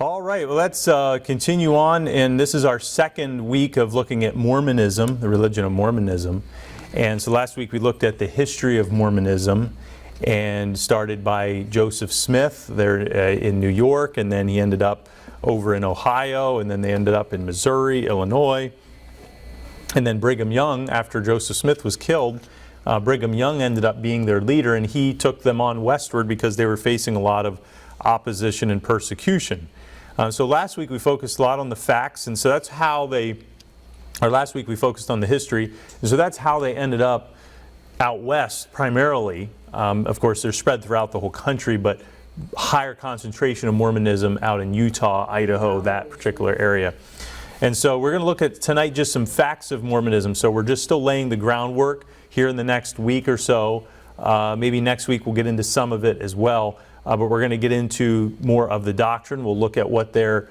All right, well, let's continue on, and this is our second week of looking at Mormonism, the religion of Mormonism. And so last week we looked at the history of Mormonism and started by Joseph Smith there in New York, and then he ended up over in Ohio, and then they ended up in Missouri, Illinois. And then Brigham Young, after Joseph Smith was killed, Brigham Young ended up being their leader, and he took them on westward because they were facing a lot of opposition and persecution. So last week we focused a lot on the facts, and so that's how last week we focused on the history, and so that's how they ended up out west primarily. Of course, they're spread throughout the whole country, but higher concentration of Mormonism out in Utah, Idaho, that particular area. And so we're going to look at tonight just some facts of Mormonism. So we're just still laying the groundwork here in the next week or so. Maybe next week we'll get into some of it as well. But we're going to get into more of the doctrine. We'll look at what the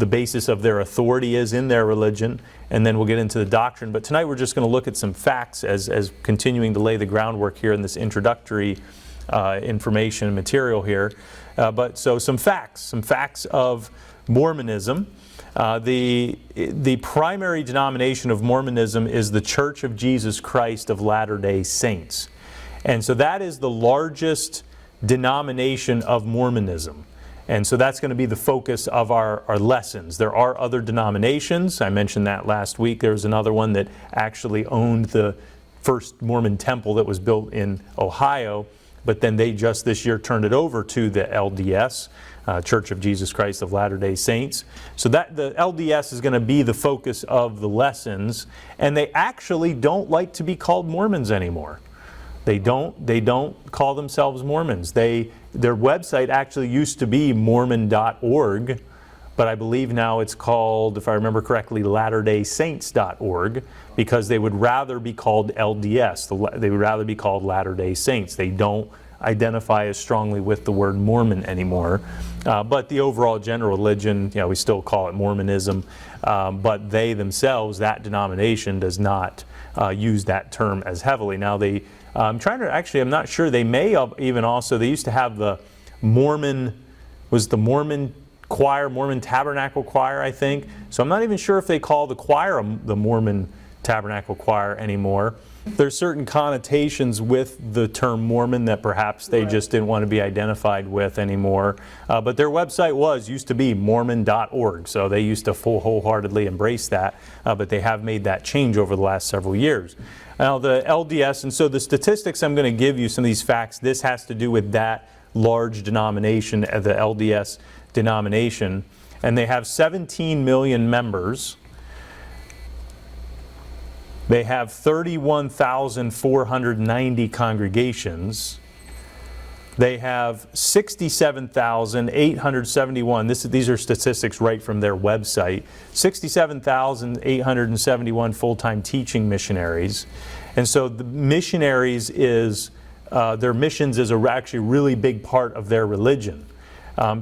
basis of their authority is in their religion, and then we'll get into the doctrine. But tonight we're just going to look at some facts as continuing to lay the groundwork here in this introductory information and material here. So some facts of Mormonism. The primary denomination of Mormonism is the Church of Jesus Christ of Latter-day Saints. And so that is the largest denomination of Mormonism. And so that's going to be the focus of our lessons. There are other denominations. I mentioned that last week. There was another one that actually owned the first Mormon temple that was built in Ohio, but then they just this year turned it over to the LDS, Church of Jesus Christ of Latter-day Saints. So that the LDS is going to be the focus of the lessons, and they actually don't like to be called Mormons anymore. They don't call themselves Mormons. Their website actually used to be Mormon.org, but I believe now it's called, if I remember correctly, LatterdaySaints.org, because they would rather be called LDS. They would rather be called Latter-day Saints. They don't identify as strongly with the word Mormon anymore. But the overall general religion, we still call it Mormonism, but they themselves, that denomination, does not use that term as heavily. Now I'm not sure, they may have even also, they used to have the Mormon choir, Mormon Tabernacle Choir, I think. So I'm not even sure if they call the choir the Mormon Tabernacle Choir anymore. There's certain connotations with the term Mormon that perhaps they just didn't want to be identified with anymore. But their website used to be Mormon.org, so they used to wholeheartedly embrace that, but they have made that change over the last several years. Now the LDS, and so the statistics I'm going to give you, some of these facts, this has to do with that large denomination, the LDS denomination, and they have 17 million members. They have 31,490 congregations. They have 67,871. These are statistics right from their website. 67,871 full-time teaching missionaries. And so the missionaries their missions is actually a really big part of their religion.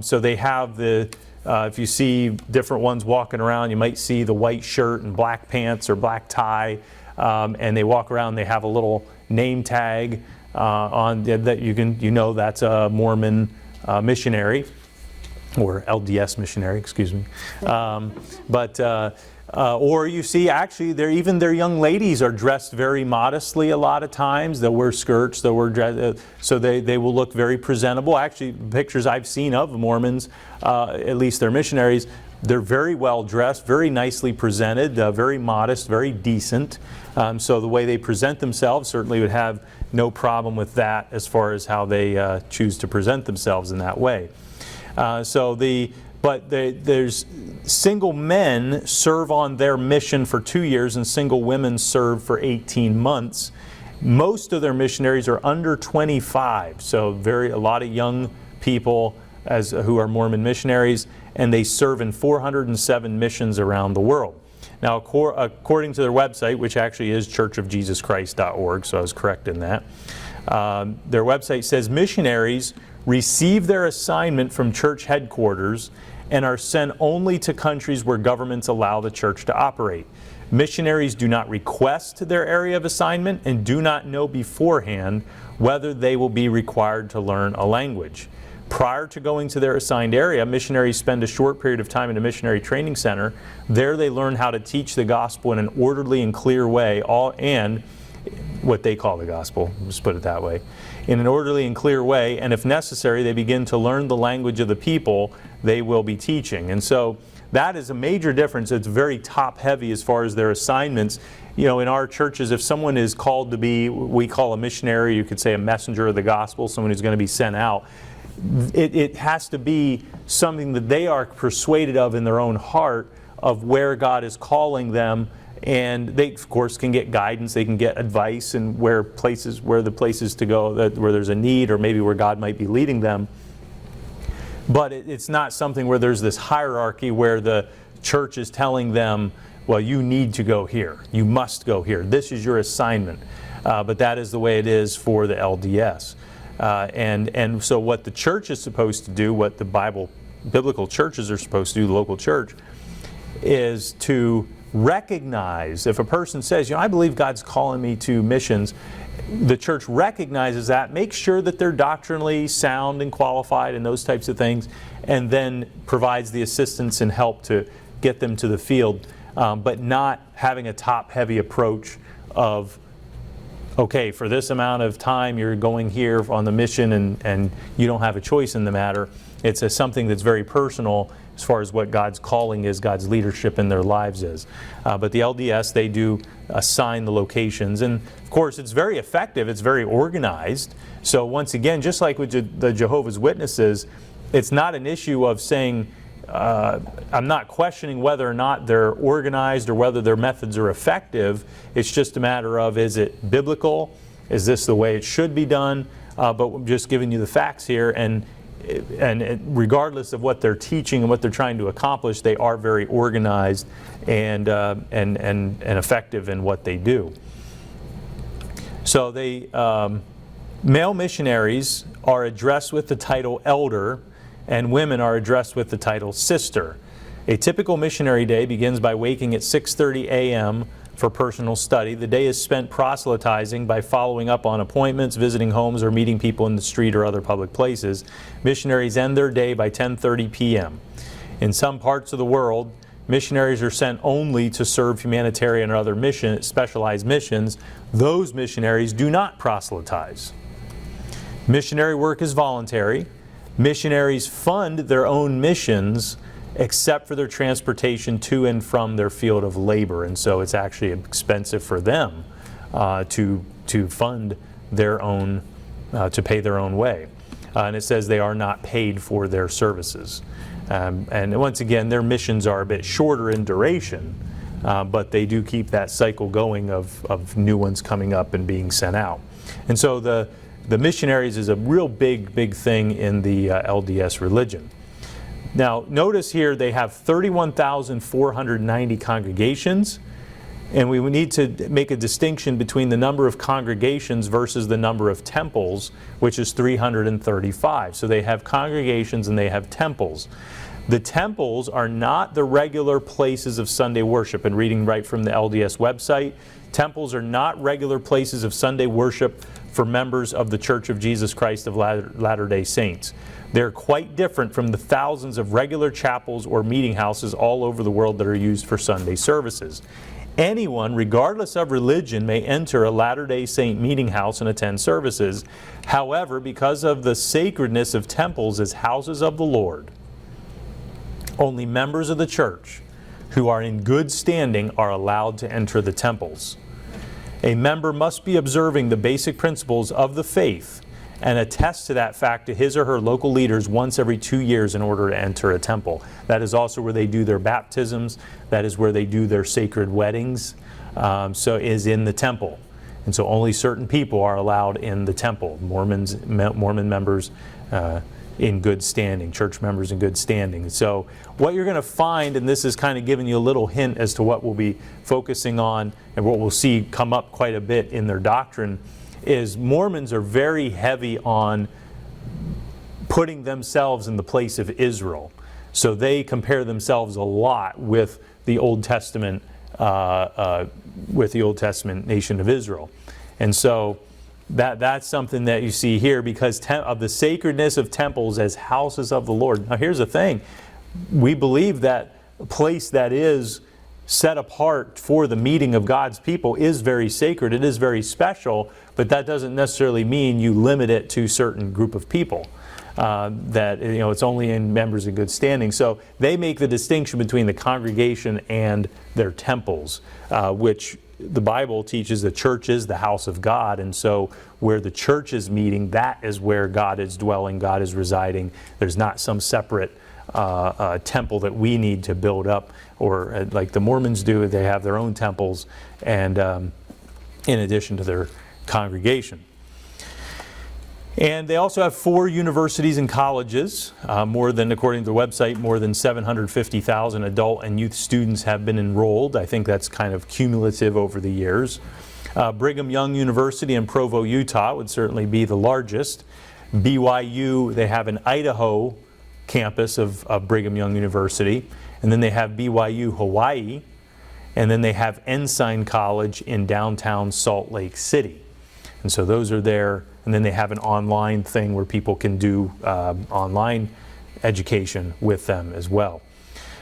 So they have if you see different ones walking around, you might see the white shirt and black pants or black tie, and they walk around. They have a little name tag on that that's a Mormon missionary, or LDS missionary, excuse me. Or you see, actually, even their young ladies are dressed very modestly a lot of times. They'll wear skirts, they'll wear so they will look very presentable. Actually, pictures I've seen of Mormons, at least their missionaries, they're very well dressed, very nicely presented, very modest, very decent. So the way they present themselves certainly would have no problem with that as far as how they choose to present themselves in that way. There's single men serve on their mission for 2 years, and single women serve for 18 months. Most of their missionaries are under 25, so a lot of young people who are Mormon missionaries, and they serve in 407 missions around the world. Now, according to their website, which actually is churchofjesuschrist.org, so I was correct in that, their website says missionaries receive their assignment from church headquarters and are sent only to countries where governments allow the church to operate. Missionaries do not request their area of assignment and do not know beforehand whether they will be required to learn a language. Prior to going to their assigned area, missionaries spend a short period of time in a missionary training center. There they learn how to teach the gospel in an orderly and clear way, and what they call the gospel, just put it that way, in an orderly and clear way, and if necessary, they begin to learn the language of the people they will be teaching. And so that is a major difference. It's very top-heavy as far as their assignments. In our churches, if someone is called to be, we call a missionary, you could say a messenger of the gospel, someone who's going to be sent out, it has to be something that they are persuaded of in their own heart of where God is calling them, and they of course can get guidance, they can get advice, and where the places to go, where there's a need, or maybe where God might be leading them. But it's not something where there's this hierarchy where the church is telling them, well, you need to go here, you must go here, this is your assignment. But that is the way it is for the LDS. And so what the church is supposed to do, what the biblical churches are supposed to do, the local church, is to recognize, if a person says, I believe God's calling me to missions, the church recognizes that, makes sure that they're doctrinally sound and qualified and those types of things, and then provides the assistance and help to get them to the field, but not having a top-heavy approach of, okay, for this amount of time you're going here on the mission and you don't have a choice in the matter. It's something that's very personal as far as what God's calling is, God's leadership in their lives is. But the LDS, they do assign the locations. And of course, it's very effective, it's very organized. So once again, just like with the Jehovah's Witnesses, it's not an issue of saying, I'm not questioning whether or not they're organized or whether their methods are effective. It's just a matter of, is it biblical? Is this the way it should be done? But I'm just giving you the facts here, and regardless of what they're teaching and what they're trying to accomplish, they are very organized and effective in what they do. So male missionaries are addressed with the title elder, and women are addressed with the title sister. A typical missionary day begins by waking at 6:30 a.m. for personal study. The day is spent proselytizing by following up on appointments, visiting homes, or meeting people in the street or other public places. Missionaries end their day by 10:30 p.m. In some parts of the world, missionaries are sent only to serve humanitarian or other specialized missions. Those missionaries do not proselytize. Missionary work is voluntary. Missionaries fund their own missions except for their transportation to and from their field of labor, and so it's actually expensive for them to fund their own, to pay their own way. And it says they are not paid for their services. And once again, their missions are a bit shorter in duration, but they do keep that cycle going of new ones coming up and being sent out. And so the missionaries is a real big thing in the LDS religion. Now, notice here they have 31,490 congregations, and we need to make a distinction between the number of congregations versus the number of temples, which is 335. So they have congregations and they have temples. The temples are not the regular places of Sunday worship. And reading right from the LDS website, temples are not regular places of Sunday worship for members of the Church of Jesus Christ of Latter-day Saints. They're quite different from the thousands of regular chapels or meeting houses all over the world that are used for Sunday services. Anyone, regardless of religion, may enter a Latter-day Saint meeting house and attend services. However, because of the sacredness of temples as houses of the Lord, only members of the church who are in good standing are allowed to enter the temples. A member must be observing the basic principles of the faith and attest to that fact to his or her local leaders once every 2 years in order to enter a temple. That is also where they do their baptisms. That is where they do their sacred weddings. So is in the temple. And so only certain people are allowed in the temple. Mormon members in good standing, church members in good standing. So what you're going to find, and this is kind of giving you a little hint as to what we'll be focusing on and what we'll see come up quite a bit in their doctrine, is Mormons are very heavy on putting themselves in the place of Israel. So they compare themselves a lot with the Old Testament nation of Israel. And so that's something that you see here, because of the sacredness of temples as houses of the Lord. Now here's the thing. We believe that a place that is set apart for the meeting of God's people is very sacred. It is very special, but that doesn't necessarily mean you limit it to a certain group of people. That it's only in members in good standing. So they make the distinction between the congregation and their temples, which the Bible teaches the church is the house of God, and so where the church is meeting, that is where God is dwelling, God is residing. There's not some separate temple that we need to build up, or like the Mormons do, they have their own temples, and in addition to their congregation. And they also have 4 universities and colleges. According to the website, more than 750,000 adult and youth students have been enrolled. I think that's kind of cumulative over the years. Brigham Young University in Provo, Utah would certainly be the largest. BYU, they have an Idaho campus of Brigham Young University. And then they have BYU Hawaii. And then they have Ensign College in downtown Salt Lake City. And so those are there. And then they have an online thing where people can do online education with them as well.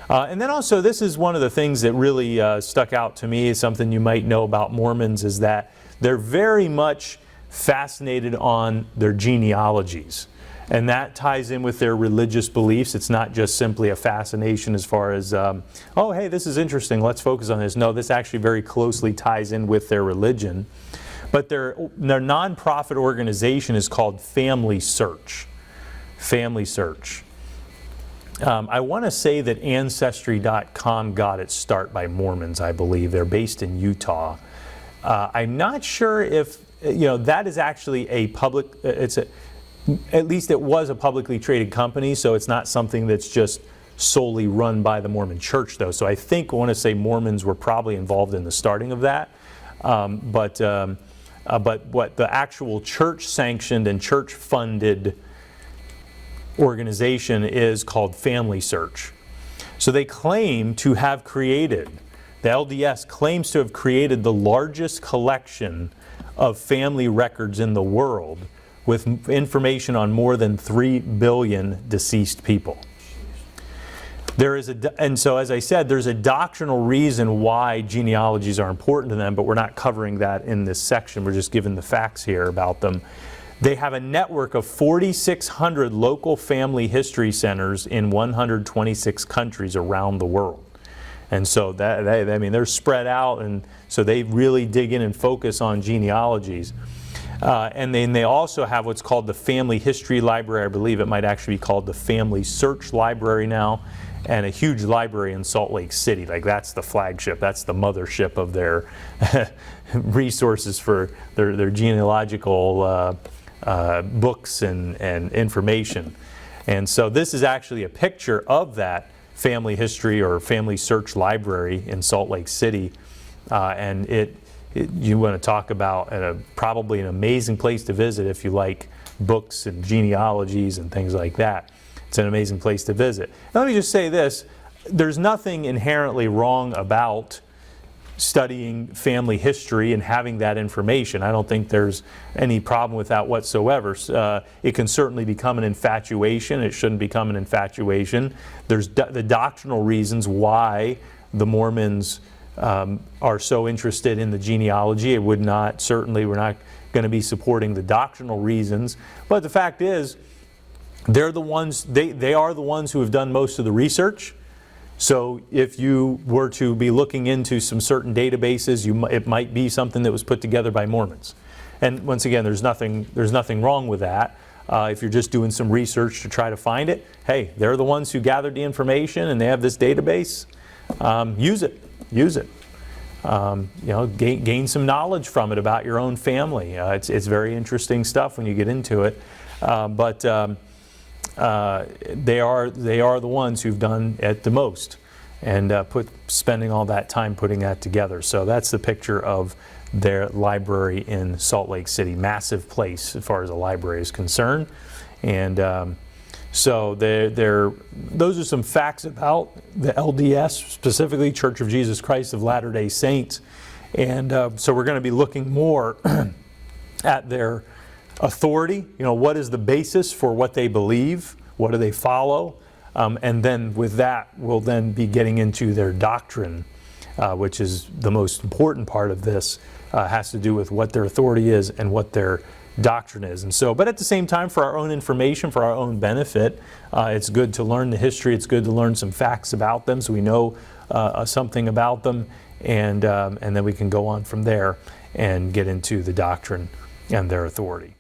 And then also, this is one of the things that really stuck out to me, is something you might know about Mormons, is that they're very much fascinated on their genealogies. And that ties in with their religious beliefs. It's not just simply a fascination as far as, oh, hey, this is interesting, let's focus on this. No, this actually very closely ties in with their religion. But their nonprofit organization is called Family Search. Family Search. I want to say that Ancestry.com got its start by Mormons, I believe. They're based in Utah. I'm not sure if, that is actually a public, at least it was a publicly traded company, so it's not something that's just solely run by the Mormon Church, though. So I want to say Mormons were probably involved in the starting of that. But what the actual church-sanctioned and church-funded organization is called Family Search. So they claim to have created, the LDS claims to have created the largest collection of family records in the world, with information on more than 3 billion deceased people. And so, as I said, there's a doctrinal reason why genealogies are important to them, but we're not covering that in this section. We're just giving the facts here about them. They have a network of 4,600 local family history centers in 126 countries around the world. And so they're spread out, and so they really dig in and focus on genealogies. And then they also have what's called the Family History Library. I believe it might actually be called the Family Search Library now. And a huge library in Salt Lake City. Like, that's the flagship, that's the mothership of their resources for their genealogical books and information. And so this is actually a picture of that Family History or Family Search Library in Salt Lake City. And you want to talk about probably an amazing place to visit if you like books and genealogies and things like that. It's an amazing place to visit. Now, let me just say this. There's nothing inherently wrong about studying family history and having that information. I don't think there's any problem with that whatsoever. It can certainly become an infatuation. It shouldn't become an infatuation. There's the doctrinal reasons why the Mormons are so interested in the genealogy. We're not going to be supporting the doctrinal reasons. But the fact is, they're the ones, they are the ones who have done most of the research. So if you were to be looking into some certain databases, it might be something that was put together by Mormons. And once again, there's nothing wrong with that. If you're just doing some research to try to find it, hey, they're the ones who gathered the information and they have this database. Use it. Gain some knowledge from it about your own family. It's very interesting stuff when you get into it. They are the ones who've done it the most, and spending all that time putting that together. So that's the picture of their library in Salt Lake City. Massive place as far as a library is concerned. And so those are some facts about the LDS, specifically Church of Jesus Christ of Latter-day Saints. And so we're going to be looking more at their authority. What is the basis for what they believe? What do they follow? And then with that, we'll then be getting into their doctrine, which is the most important part of this, has to do with what their authority is and what their doctrine is. And so, but at the same time, for our own information, for our own benefit, it's good to learn the history. It's good to learn some facts about them so we know something about them, and then we can go on from there and get into the doctrine and their authority.